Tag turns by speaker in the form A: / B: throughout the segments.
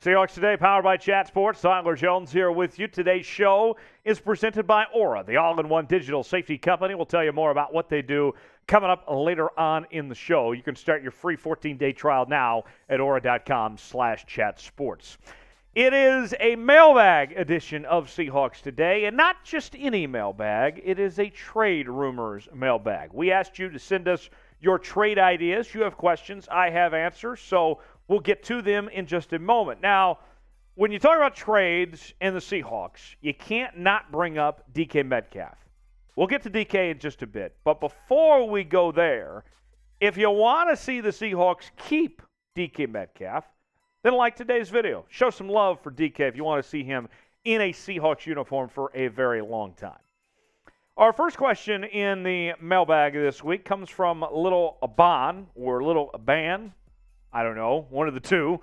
A: Seahawks Today, powered by Chat Sports. Tyler Jones here with you. Today's show is presented by Aura, the all-in-one digital safety company. We'll tell you more about what they do coming up later on in the show. You can start your free 14-day trial now at aura.com/chatsports. It is a mailbag edition of Seahawks Today, and not just any mailbag. It is a trade rumors mailbag. We asked you to send us your trade ideas. You have questions. I have answers. So we'll get to them in just a moment. Now, when you talk about trades and the Seahawks, you can't not bring up DK Metcalf. We'll get to DK in just a bit. But before we go there, if you want to see the Seahawks keep DK Metcalf, then like today's video. Show some love for DK if you want to see him in a Seahawks uniform for a very long time. Our first question in the mailbag this week comes from Little Aban, or Little Aban. I don't know, one of the two.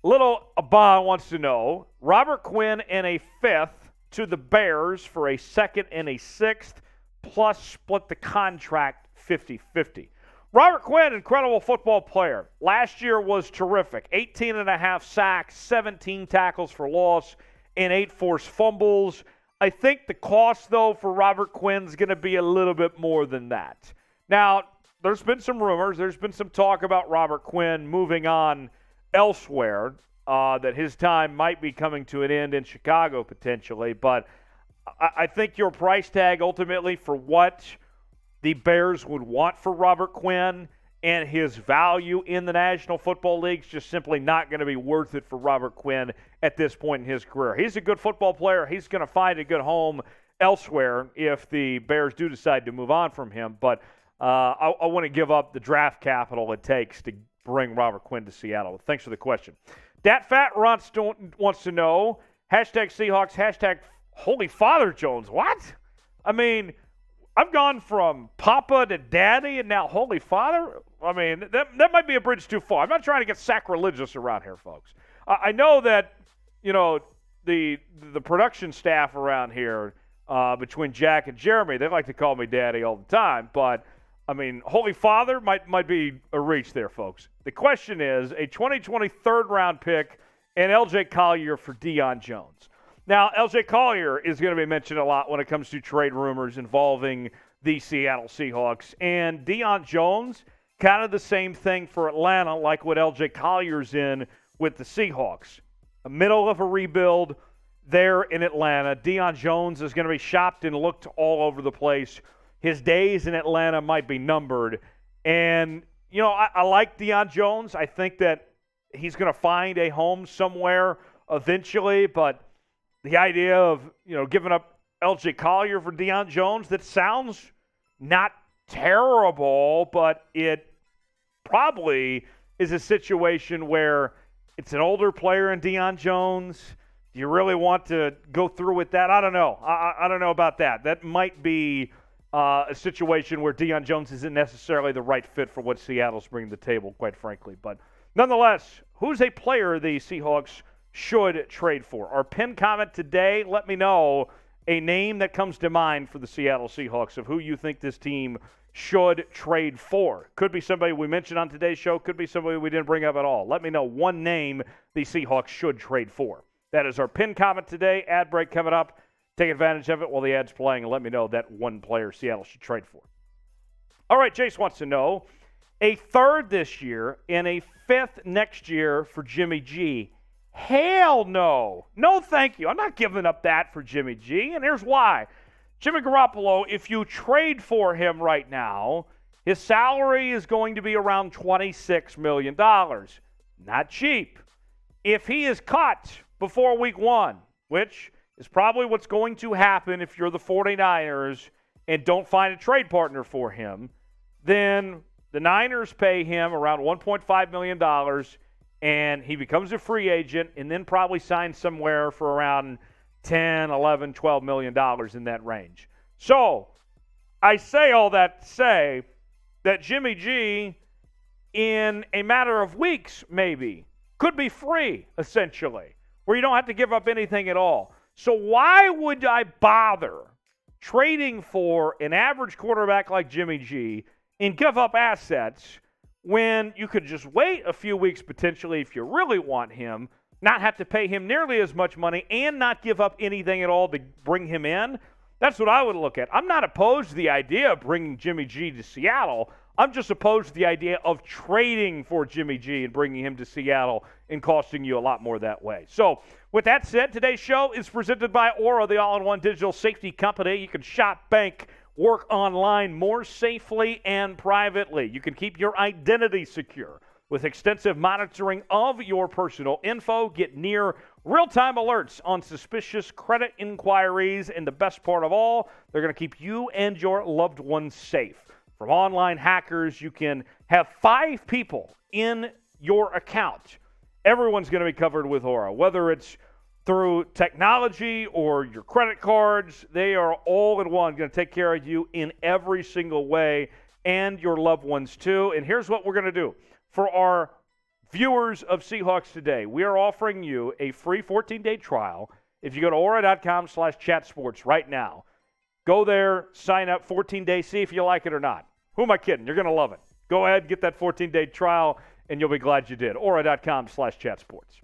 A: Little Aban wants to know, Robert Quinn and a fifth to the Bears for a second and a sixth, plus split the contract 50-50. Robert Quinn, incredible football player. Last year was terrific. 18.5 sacks, 17 tackles for loss, and 8 forced fumbles. I think the cost, though, for Robert Quinn is going to be a little bit more than that. Now, there's been some rumors. There's been some talk about Robert Quinn moving on elsewhere, that his time might be coming to an end in Chicago potentially. But I think your price tag ultimately for what the Bears would want for Robert Quinn and his value in the National Football League is just simply not going to be worth it for Robert Quinn at this point in his career. He's a good football player. He's going to find a good home elsewhere if the Bears do decide to move on from him. But I want to give up the draft capital it takes to bring Robert Quinn to Seattle. Thanks for the question. Dat Fat wants to know, hashtag Seahawks, hashtag Holy Father Jones. What? I mean, I've gone from Papa to Daddy and now Holy Father. I mean, that might be a bridge too far. I'm not trying to get sacrilegious around here, folks. I know that, the production staff around here, between Jack and Jeremy, they like to call me Daddy all the time. But, I mean, Holy Father might be a reach there, folks. The question is, a 2020 third-round pick and L.J. Collier for Deion Jones. Now, L.J. Collier is going to be mentioned a lot when it comes to trade rumors involving the Seattle Seahawks. And Deion Jones, kind of the same thing for Atlanta, like what L.J. Collier's in with the Seahawks. The middle of a rebuild there in Atlanta. Deion Jones is going to be shopped and looked all over the place. His days in Atlanta might be numbered. And, I like Deion Jones. I think that he's going to find a home somewhere eventually, but the idea of, giving up L.J. Collier for Deion Jones, that sounds not terrible, but it probably is a situation where it's an older player in Deion Jones. Do you really want to go through with that? I don't know. I don't know about that. That might be a situation where Deion Jones isn't necessarily the right fit for what Seattle's bringing to the table, quite frankly. But nonetheless, who's a player the Seahawks should trade for? Our pinned comment today, let me know a name that comes to mind for the Seattle Seahawks of who you think this team should trade for. Could be somebody we mentioned on today's show, could be somebody we didn't bring up at all. Let me know one name the Seahawks should trade for. That is our pinned comment today. Ad break coming up. Take advantage of it while the ad's playing and let me know that one player Seattle should trade for. All right, Jace wants to know, a third this year and a fifth next year for Jimmy G. Hell no. No, thank you. I'm not giving up that for Jimmy G, and here's why. Jimmy Garoppolo, if you trade for him right now, his salary is going to be around $26 million. Not cheap. If he is cut before week 1, which is probably what's going to happen if you're the 49ers and don't find a trade partner for him, then the Niners pay him around $1.5 million, and he becomes a free agent and then probably signs somewhere for around $10, $11, $12 million in that range. So I say all that to say that Jimmy G, in a matter of weeks maybe, could be free, essentially, where you don't have to give up anything at all. So why would I bother trading for an average quarterback like Jimmy G and give up assets when you could just wait a few weeks potentially if you really want him, not have to pay him nearly as much money and not give up anything at all to bring him in, that's what I would look at. I'm not opposed to the idea of bringing Jimmy G to Seattle. I'm just opposed to the idea of trading for Jimmy G and bringing him to Seattle and costing you a lot more that way. So, with that said, today's show is presented by Aura, the all-in-one digital safety company. You can shop, bank, work online more safely and privately. You can keep your identity secure with extensive monitoring of your personal info. Get near real-time alerts on suspicious credit inquiries. And the best part of all, they're going to keep you and your loved ones safe. From online hackers, you can have 5 people in your account. Everyone's going to be covered with Aura, whether it's through technology or your credit cards. They are all in one, going to take care of you in every single way, and your loved ones too. And here's what we're going to do. For our viewers of Seahawks Today, we are offering you a free 14-day trial. If you go to aura.com/chatsports right now, go there, sign up, 14 days, see if you like it or not. Who am I kidding? You're going to love it. Go ahead, get that 14-day trial, and you'll be glad you did. Aura.com/chatsports.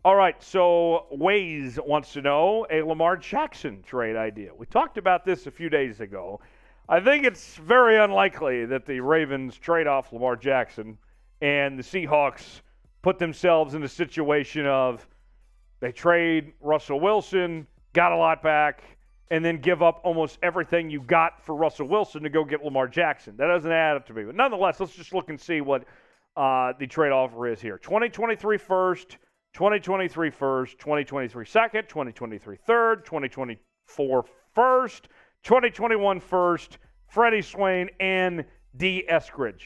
A: All right, so Waze wants to know a Lamar Jackson trade idea. We talked about this a few days ago. I think it's very unlikely that the Ravens trade off Lamar Jackson and the Seahawks put themselves in a situation of they trade Russell Wilson, got a lot back, and then give up almost everything you got for Russell Wilson to go get Lamar Jackson. That doesn't add up to me. But nonetheless, let's just look and see what the trade offer is here. 2023 first, 2023 first, 2023 second, 2023 third, 2024 first, 2021 first, Freddie Swain and D. Eskridge.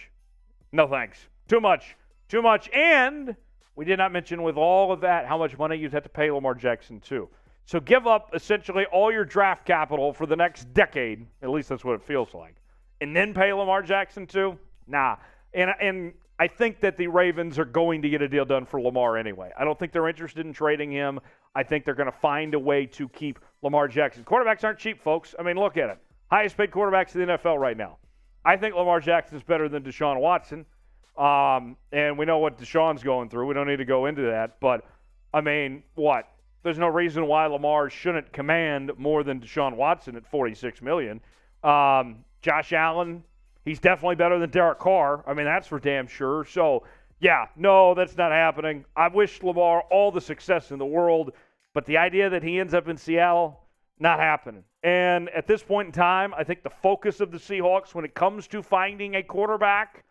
A: No thanks. Too much. Too much. And we did not mention with all of that how much money you'd have to pay Lamar Jackson too. So give up essentially all your draft capital for the next decade, at least that's what it feels like, and then pay Lamar Jackson too? Nah. And I think that the Ravens are going to get a deal done for Lamar anyway. I don't think they're interested in trading him. I think they're going to find a way to keep Lamar Jackson. Quarterbacks aren't cheap, folks. I mean, look at it. Highest paid quarterbacks in the NFL right now. I think Lamar Jackson is better than Deshaun Watson. And we know what Deshaun's going through. We don't need to go into that. But, I mean, what? There's no reason why Lamar shouldn't command more than Deshaun Watson at $46 million. Josh Allen, he's definitely better than Derek Carr. I mean, that's for damn sure. So, yeah, no, that's not happening. I wish Lamar all the success in the world, but the idea that he ends up in Seattle, not happening. And at this point in time, I think the focus of the Seahawks when it comes to finding a quarterback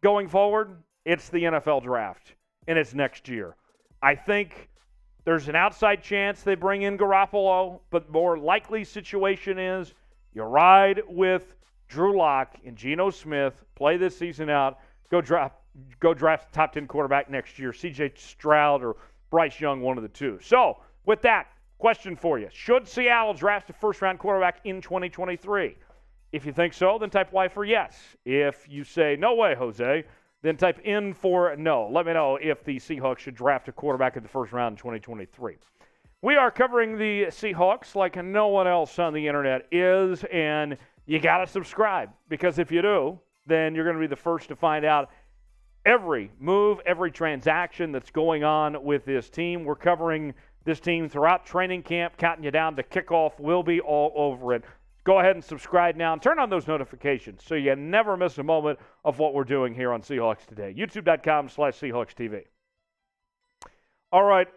A: going forward, it's the NFL draft, and it's next year. I think there's an outside chance they bring in Garoppolo, but more likely situation is you ride with Drew Lock and Geno Smith, play this season out, go draft a top 10 quarterback next year, C.J. Stroud or Bryce Young, one of the two. So, with that, question for you. Should Seattle draft a first-round quarterback in 2023? If you think so, then type Y for yes. If you say, no way, Jose, then type in for no. Let me know if the Seahawks should draft a quarterback in the first round in 2023. We are covering the Seahawks like no one else on the internet is, and you got to subscribe, because if you do, then you're going to be the first to find out every move, every transaction that's going on with this team. We're covering this team throughout training camp, counting you down to kickoff. We'll be all over it. Go ahead and subscribe now and turn on those notifications so you never miss a moment of what we're doing here on Seahawks Today. YouTube.com/Seahawks TV. All right,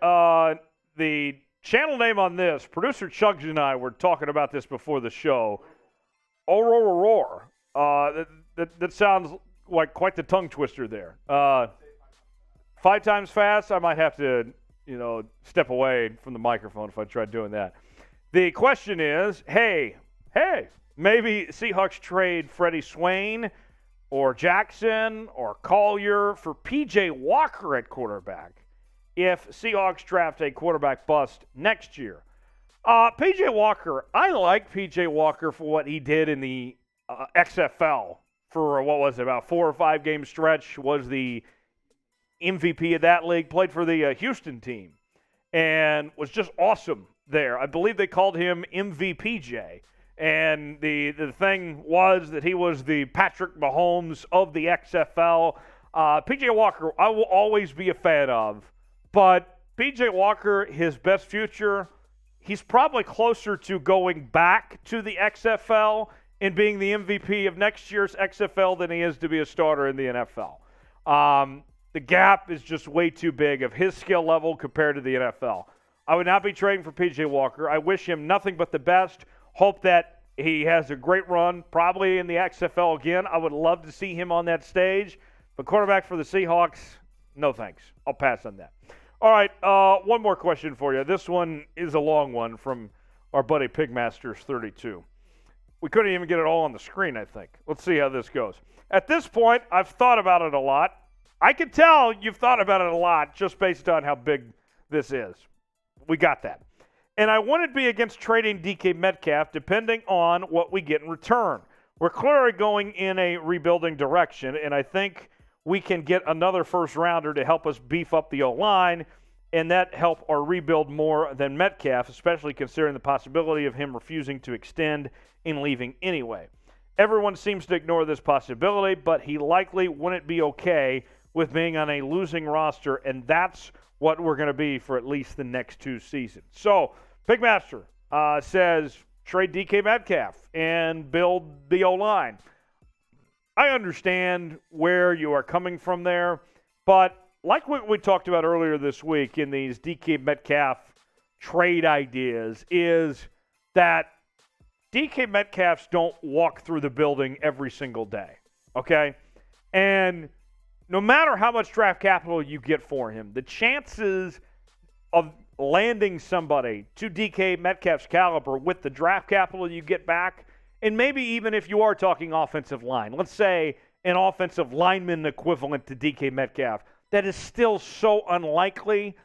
A: the channel name on this, producer Chugs and I were talking about this before the show. Roar. That sounds like quite the tongue twister there. 5 times fast, I might have to, step away from the microphone if I tried doing that. The question is, hey, maybe Seahawks trade Freddie Swain or Jackson or Collier for P.J. Walker at quarterback if Seahawks draft a quarterback bust next year. P.J. Walker, I like P.J. Walker for what he did in the XFL for, about 4 or 5 game stretch, was the MVP of that league, played for the Houston team, and was just awesome there. I believe they called him MVPJ. And the thing was that he was the Patrick Mahomes of the XFL. P.J. Walker, I will always be a fan of, but P.J. Walker, his best future, he's probably closer to going back to the XFL and being the MVP of next year's XFL than he is to be a starter in the NFL. The gap is just way too big of his skill level compared to the NFL. I would not be trading for P.J. Walker. I wish him nothing but the best. Hope that he has a great run, probably in the XFL again. I would love to see him on that stage. But quarterback for the Seahawks, no thanks. I'll pass on that. All right, one more question for you. This one is a long one from our buddy Pigmasters32. We couldn't even get it all on the screen, I think. Let's see how this goes. At this point, I've thought about it a lot. I can tell you've thought about it a lot just based on how big this is. We got that. And I wouldn't be against trading DK Metcalf depending on what we get in return. We're clearly going in a rebuilding direction, and I think we can get another first-rounder to help us beef up the O-line, and that help our rebuild more than Metcalf, especially considering the possibility of him refusing to extend and leaving anyway. Everyone seems to ignore this possibility, but he likely wouldn't be okay with being on a losing roster, and that's what we're going to be for at least the next 2 seasons. So, Pigmaster says trade DK Metcalf and build the O-line. I understand where you are coming from there, but like what we talked about earlier this week in these DK Metcalf trade ideas is that DK Metcalfs don't walk through the building every single day, okay? And no matter how much draft capital you get for him, the chances of landing somebody to DK Metcalf's caliber with the draft capital you get back, and maybe even if you are talking offensive line, let's say an offensive lineman equivalent to DK Metcalf, that is still so unlikely.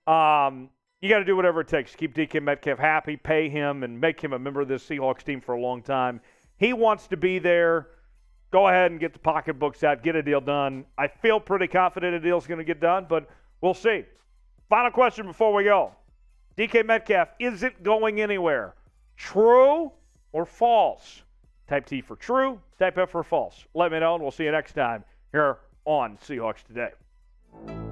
A: You got to do whatever it takes to keep DK Metcalf happy, pay him, and make him a member of this Seahawks team for a long time. He wants to be there. Go ahead and get the pocketbooks out, get a deal done. I feel pretty confident a deal's going to get done, but we'll see. Final question before we go. DK Metcalf isn't going anywhere. True or false? Type T for true, type F for false. Let me know, and we'll see you next time here on Seahawks Today.